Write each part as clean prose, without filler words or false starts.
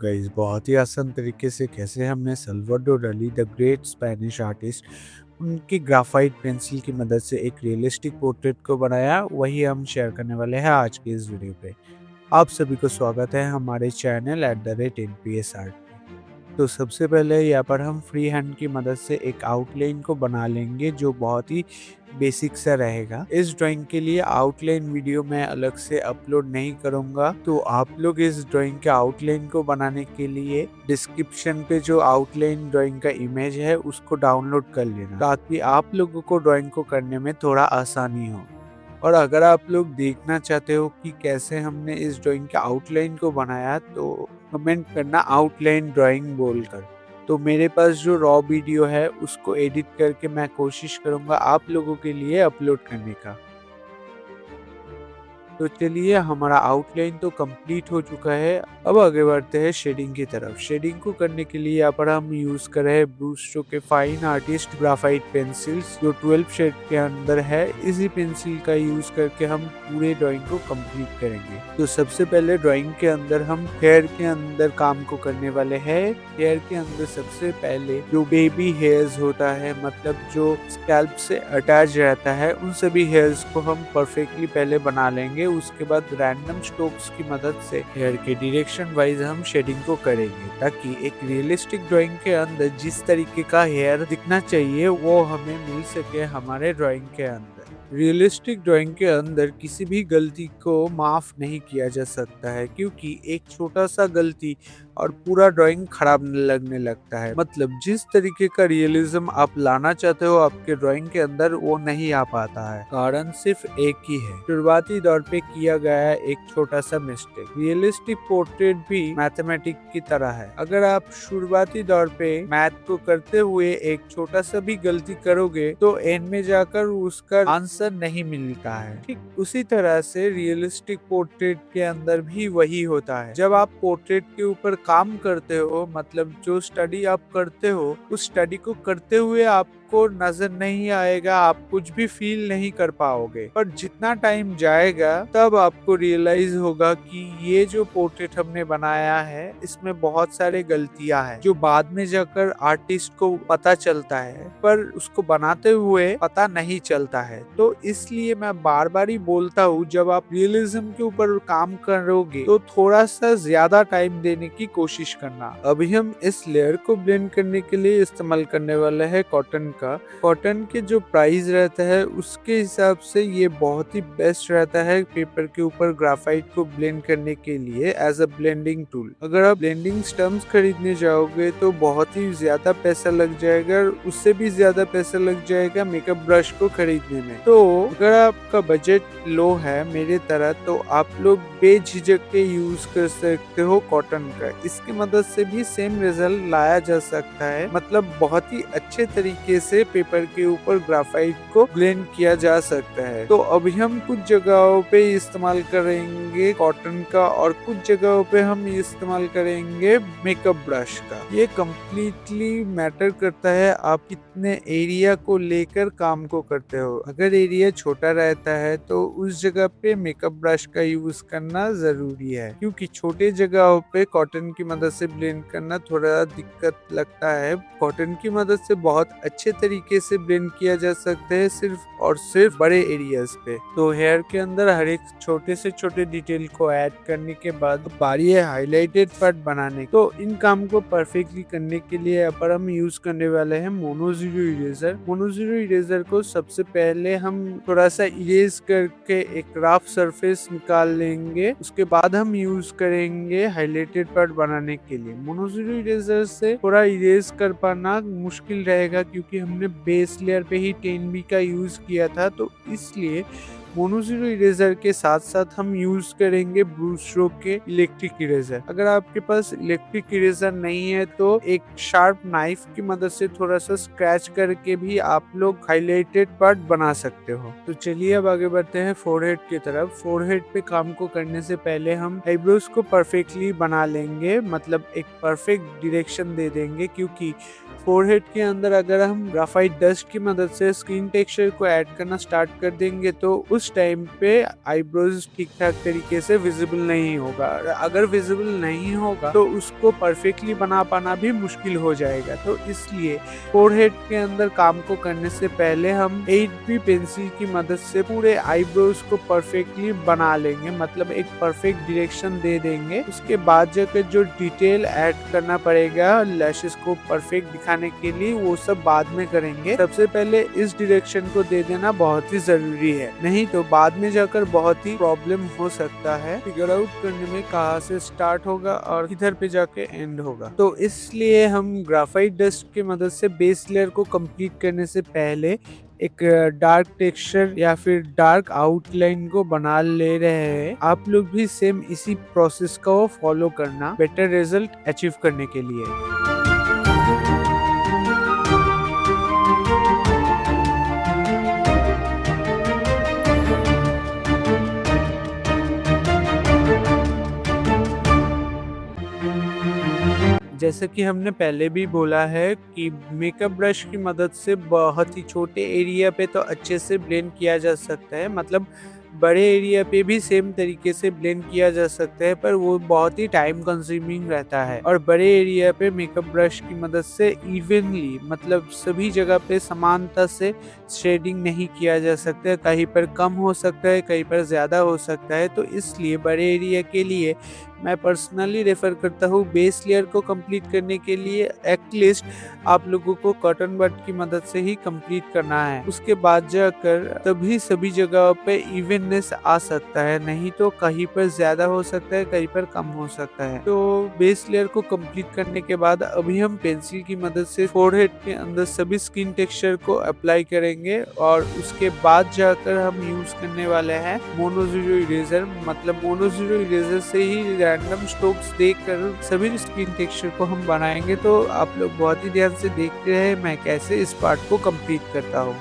Guys बहुत ही आसान तरीके से कैसे हमने सल्वाडोर डाली द ग्रेट स्पेनिश आर्टिस्ट उनकी ग्राफाइट पेंसिल की मदद से एक रियलिस्टिक पोर्ट्रेट को बनाया, वही हम शेयर करने वाले हैं आज के इस वीडियो पे। आप सभी को स्वागत है हमारे चैनल @NPS आर्ट में। तो सबसे पहले यहाँ पर हम फ्री हैंड की मदद से एक आउटलाइन को बना लेंगे जो बहुत ही बेसिक सा रहेगा। इस ड्राइंग के लिए आउटलाइन वीडियो मैं अलग से अपलोड नहीं करूंगा, तो आप लोग इस ड्राइंग के आउटलाइन को बनाने के लिए डिस्क्रिप्शन पे जो आउटलाइन ड्राइंग का इमेज है उसको डाउनलोड कर लेना, ताकि आप लोगों को ड्राइंग को करने में थोड़ा आसानी हो। और अगर आप लोग देखना चाहते हो कि कैसे हमने इस ड्राइंग के आउटलाइन को बनाया, तो कमेंट करना आउटलाइन ड्राइंग बोलकर। तो मेरे पास जो रॉ वीडियो है उसको एडिट करके मैं कोशिश करूंगा आप लोगों के लिए अपलोड करने का। तो चलिए, हमारा आउटलाइन तो कंप्लीट हो चुका है। अब आगे बढ़ते हैं शेडिंग की तरफ। शेडिंग को करने के लिए यहाँ पर हम यूज कर रहे हैं ब्रूस स्ट्रोक के फाइन आर्टिस्ट ग्राफाइट पेंसिल्स, जो 12 शेड के अंदर है। इसी पेंसिल का यूज करके हम पूरे ड्राइंग को कंप्लीट करेंगे। तो सबसे पहले ड्राइंग के अंदर हम हेयर के अंदर काम को करने वाले हैं। हेयर के अंदर सबसे पहले जो बेबी हेयर्स होता है, मतलब जो स्कैल्प से अटैच रहता है, उन सभी हेयर्स को हम परफेक्टली पहले बना लेंगे। उसके बाद रैंडम स्ट्रोक्स की मदद से हेयर के डायरेक्शन वाइज हम शेडिंग को करेंगे, ताकि एक रियलिस्टिक ड्राइंग के अंदर जिस तरीके का हेयर दिखना चाहिए वो हमें मिल सके हमारे ड्राइंग के अंदर। रियलिस्टिक ड्राइंग के अंदर किसी भी गलती को माफ नहीं किया जा सकता है, क्योंकि एक छोटा सा गलती और पूरा ड्राइंग खराब लगने लगता है। मतलब जिस तरीके का रियलिज्म आप लाना चाहते हो आपके ड्राइंग के अंदर, वो नहीं आ पाता है। कारण सिर्फ एक ही है, शुरुआती दौर पे किया गया एक छोटा सा मिस्टेक। रियलिस्टिक पोर्ट्रेट भी मैथमेटिक्स की तरह है। अगर आप शुरुआती दौर पे मैथ को करते हुए एक छोटा सा भी गलती करोगे, तो एंड में जाकर उसका आंसर नहीं मिलता है। ठीक उसी तरह से रियलिस्टिक पोर्ट्रेट के अंदर भी वही होता है। जब आप पोर्ट्रेट के ऊपर काम करते हो, मतलब जो स्टडी आप करते हो, उस स्टडी को करते हुए आपको नजर नहीं आएगा, आप कुछ भी फील नहीं कर पाओगे। पर जितना टाइम जाएगा तब आपको रियलाइज होगा कि ये जो पोर्ट्रेट हमने बनाया है इसमें बहुत सारे गलतियां हैं, जो बाद में जाकर आर्टिस्ट को पता चलता है, पर उसको बनाते हुए पता नहीं चलता है। तो इसलिए मैं बार बार ही बोलता हूँ, जब आप रियलिज्म के ऊपर काम करोगे तो थोड़ा सा ज्यादा टाइम देने की कोशिश करना। अभी हम इस लेयर को ब्लेंड करने के लिए इस्तेमाल करने वाले हैं कॉटन का। कॉटन के जो प्राइस रहता है उसके हिसाब से ये बहुत ही बेस्ट रहता है पेपर के ऊपर ग्राफाइट को ब्लेंड करने के लिए एज अ ब्लेंडिंग टूल। अगर आप ब्लेंडिंग स्टम्प्स खरीदने जाओगे तो बहुत ही ज्यादा पैसा लग जाएगा, उससे भी ज्यादा पैसा लग जाएगा मेकअप ब्रश को खरीदने में। तो अगर आपका बजट लो है मेरे तरह, तो आप लोग बेझिझक के यूज कर सकते हो कॉटन का। इसकी मदद से भी सेम रिजल्ट लाया जा सकता है, मतलब बहुत ही अच्छे तरीके से पेपर के ऊपर ग्राफाइट को ब्लेंड किया जा सकता है। तो अभी हम कुछ जगहों पे इस्तेमाल करेंगे कॉटन का और कुछ जगहों पे हम इस्तेमाल करेंगे मेकअप ब्रश का। ये कम्प्लीटली मैटर करता है आप कितने एरिया को लेकर काम को करते हो। अगर एरिया छोटा रहता है तो उस जगह पे मेकअप ब्रश का यूज करना जरूरी है, क्योंकि छोटे जगहों पे कॉटन की मदद से ब्लेंड करना थोड़ा दिक्कत लगता है। कॉटन की मदद से बहुत अच्छे तरीके से ब्लेंड किया जा सकता है सिर्फ और सिर्फ बड़े एरियाज पे। तो हेयर के अंदर हर एक छोटे से छोटे डिटेल को ऐड करने के बाद बारी है हाईलाइटेड पार्ट बनाने। तो इन काम को परफेक्टली करने के लिए यहाँ पर हम यूज करने वाले हैं मोनोजीरो इरेजर। मोनोजीरो इरेजर को सबसे पहले हम थोड़ा सा इरेज करके एक रफ सरफेस निकाल लेंगे। उसके बाद हम यूज करेंगे हाईलाइटेड पार्ट बनाने के लिए। मोनोजीरो इरेजर से थोड़ा इरेज कर पाना मुश्किल रहेगा, क्योंकि हमने बेस लेयर पे ही 10B का यूज किया था। तो इसलिए मोनोजीरो इरेजर के साथ साथ हम यूज करेंगे ब्रूस स्ट्रोक के इलेक्ट्रिक इरेजर। अगर आपके पास इलेक्ट्रिक इरेजर नहीं है तो एक शार्प नाइफ की मदद से थोड़ा सा स्क्रैच करके भी आप लोग हाईलाइटेड पार्ट बना सकते हो। तो चलिए अब आगे बढ़ते हैं फोरहेड की तरफ। फोरहेड पे काम को करने से पहले हम आईब्रोज को परफेक्टली बना लेंगे, मतलब एक परफेक्ट डायरेक्शन दे देंगे, क्योंकि फोरहेड के अंदर अगर हम ग्राफाइट डस्ट की मदद से स्किन टेक्सचर को ऐड करना स्टार्ट कर देंगे तो उस टाइम पे आईब्रोज ठीक ठाक तरीके से विजिबल नहीं होगा। अगर विजिबल नहीं होगा तो उसको परफेक्टली बना पाना भी मुश्किल हो जाएगा। तो इसलिए फोरहेड के अंदर काम को करने से पहले हम 8B पेंसिल की मदद से पूरे आईब्रोज को परफेक्टली बना लेंगे, मतलब एक परफेक्ट डायरेक्शन दे देंगे। उसके बाद जाकर जो डिटेल ऐड करना पड़ेगा लैशेस को परफेक्ट दिखाने के लिए, वो सब बाद में करेंगे। सबसे पहले इस डायरेक्शन को दे देना बहुत ही जरूरी है, नहीं तो बाद में जाकर बहुत ही प्रॉब्लम हो सकता है फिगर आउट करने में कहाँ से स्टार्ट होगा और किधर पे जाके एंड होगा। तो इसलिए हम ग्राफाइट डस्ट की मदद से बेस लेयर को कंप्लीट करने से पहले एक डार्क टेक्सचर या फिर डार्क आउटलाइन को बना ले रहे हैं। आप लोग भी सेम इसी प्रोसेस को फॉलो करना बेटर रिजल्ट अचीव करने के लिए। जैसे कि हमने पहले भी बोला है कि मेकअप ब्रश की मदद से बहुत ही छोटे एरिया पे तो अच्छे से ब्लेंड किया जा सकता है, मतलब बड़े एरिया पे भी सेम तरीके से ब्लेंड किया जा सकता है, पर वो बहुत ही टाइम कंज्यूमिंग रहता है। और बड़े एरिया पे मेकअप ब्रश की मदद से इवनली, मतलब सभी जगह पे समानता से शेडिंग नहीं किया जा सकता है। कहीं पर कम हो सकता है, कहीं पर ज्यादा हो सकता है। तो इसलिए बड़े एरिया के लिए मैं पर्सनली रेफर करता हूँ बेस लेयर को कंप्लीट करने के लिए एटलीस्ट आप लोगों को कॉटन बड की मदद से ही कंप्लीट करना है। उसके बाद जाकर तभी सभी जगहों पे इवननेस आ सकता है, नहीं तो कहीं पर ज्यादा हो सकता है, कहीं पर कम हो सकता है। तो बेस लेयर को कंप्लीट करने के बाद अभी हम पेंसिल की मदद से फोरहेड के अंदर सभी स्किन टेक्सचर को अप्लाई करेंगे और उसके बाद जाकर हम यूज करने वाले हैं मोनो जीरो इरेजर। मतलब मोनो जीरो इरेजर से ही रैंडम स्ट्रोक्स देकर सभी स्किन टेक्सचर को हम बनाएंगे। तो आप लोग बहुत ही ध्यान से देखते रहे मैं कैसे इस पार्ट को कंप्लीट करता हूँ।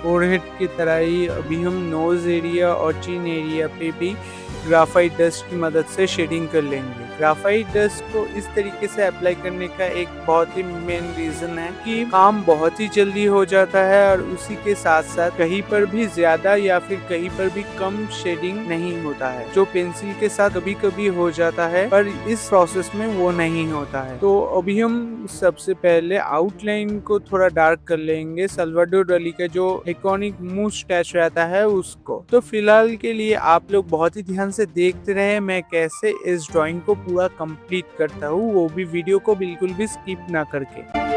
फोरहेड की तरह ही अभी हम नोज एरिया और चिन एरिया पे भी ग्राफाइट डस्ट की मदद से शेडिंग कर लेंगे। ग्राफाइट डस्ट को इस तरीके से अप्लाई करने का एक बहुत ही मेन रीजन है कि काम बहुत ही जल्दी हो जाता है और उसी के साथ साथ कहीं पर भी ज्यादा या फिर कहीं पर भी कम शेडिंग नहीं होता है, जो पेंसिल के साथ कभी कभी हो जाता है पर इस प्रोसेस में वो नहीं होता है। तो अभी हम सबसे पहले आउटलाइन को थोड़ा डार्क कर लेंगे, सल्वाडोर डाली का जो आइकॉनिक मुस्टैच रहता है उसको। तो फिलहाल के लिए आप लोग बहुत ही ध्यान से देखते रहे मैं कैसे इस ड्राइंग को पूरा कंप्लीट करता हूँ, वो भी वीडियो को बिल्कुल भी स्किप ना करके।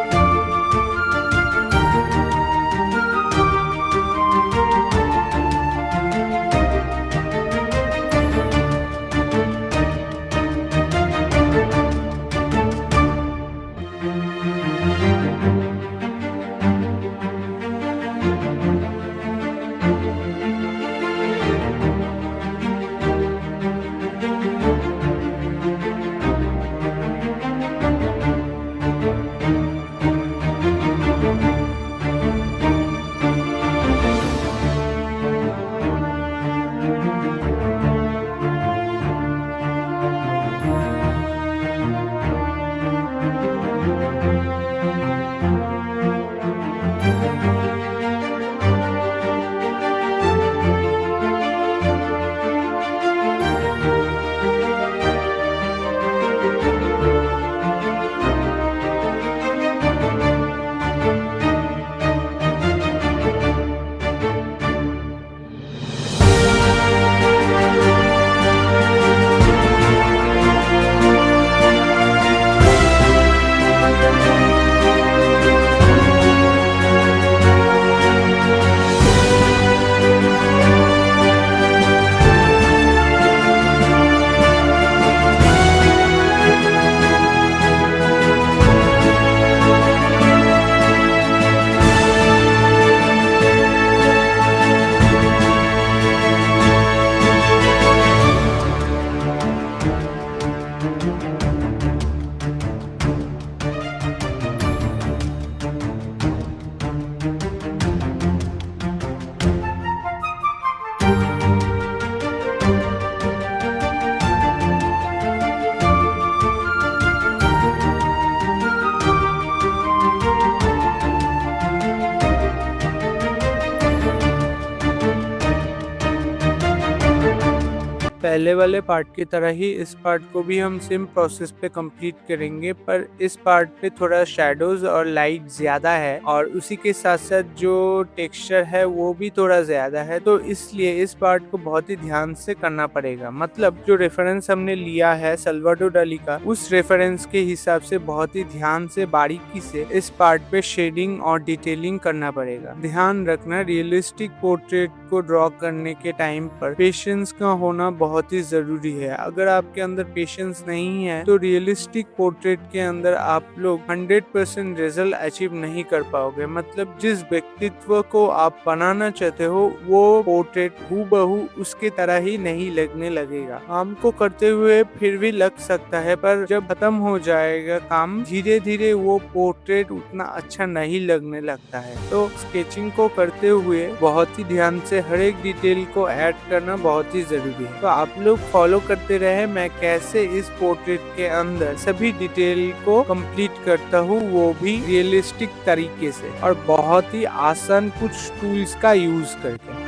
पहले वाले पार्ट की तरह ही इस पार्ट को भी हम सेम प्रोसेस पे कंप्लीट करेंगे, पर इस पार्ट पे थोड़ा शैडोज और लाइट ज्यादा है और उसी के साथ साथ जो टेक्सचर है वो भी थोड़ा ज्यादा है, तो इसलिए इस पार्ट को बहुत ही ध्यान से करना पड़ेगा। मतलब जो रेफरेंस हमने लिया है सल्वाडोर डाली का, उस रेफरेंस के हिसाब से बहुत ही ध्यान से बारीकी से इस पार्ट पे शेडिंग और डिटेलिंग करना पड़ेगा। ध्यान रखना, रियलिस्टिक पोर्ट्रेट को ड्रॉ करने के टाइम पर पेशेंस का होना बहुत ही जरूरी है। अगर आपके अंदर पेशेंस नहीं है तो रियलिस्टिक पोर्ट्रेट के अंदर आप लोग 100% रिजल्ट अचीव नहीं कर पाओगे। मतलब जिस व्यक्तित्व को आप बनाना चाहते हो वो पोर्ट्रेट हूबहू उसके तरह ही नहीं लगने लगेगा। काम को करते हुए फिर भी लग सकता है, पर जब खत्म हो जाएगा काम धीरे धीरे वो पोर्ट्रेट उतना अच्छा नहीं लगने लगता है। तो स्केचिंग को करते हुए बहुत ही ध्यान से हर एक डिटेल को ऐड करना बहुत ही जरूरी है। तो आप लोग फॉलो करते रहे मैं कैसे इस पोर्ट्रेट के अंदर सभी डिटेल को कंप्लीट करता हूँ, वो भी रियलिस्टिक तरीके से और बहुत ही आसान कुछ टूल्स का यूज करके।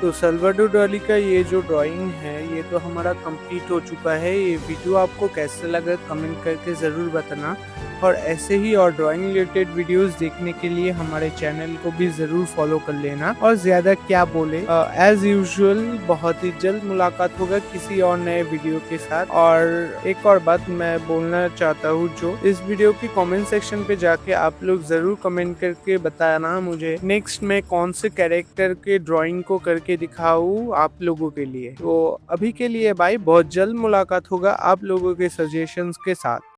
तो सल्वाडोर डाली का ये जो ड्राइंग है ये तो हमारा कंप्लीट हो चुका है। ये वीडियो आपको कैसे लगा कमेंट करके ज़रूर बताना, और ऐसे ही और ड्राइंग रिलेटेड वीडियोस देखने के लिए हमारे चैनल को भी ज़रूर फॉलो कर लेना। और ज़्यादा क्या बोले, एज यूजुअल बहुत ही जल्द मुलाकात होगा किसी और नए वीडियो के साथ। और एक और बात मैं बोलना चाहता हूँ, जो इस वीडियो की कमेंट सेक्शन पे जाके आप लोग ज़रूर कमेंट करके बताना मुझे नेक्स्ट में कौन से कैरेक्टर के ड्राइंग को करके दिखाऊँ आप लोगों के लिए। तो अभी के लिए बाय, बहुत जल्द मुलाकात होगा आप लोगों के सजेशंस के साथ।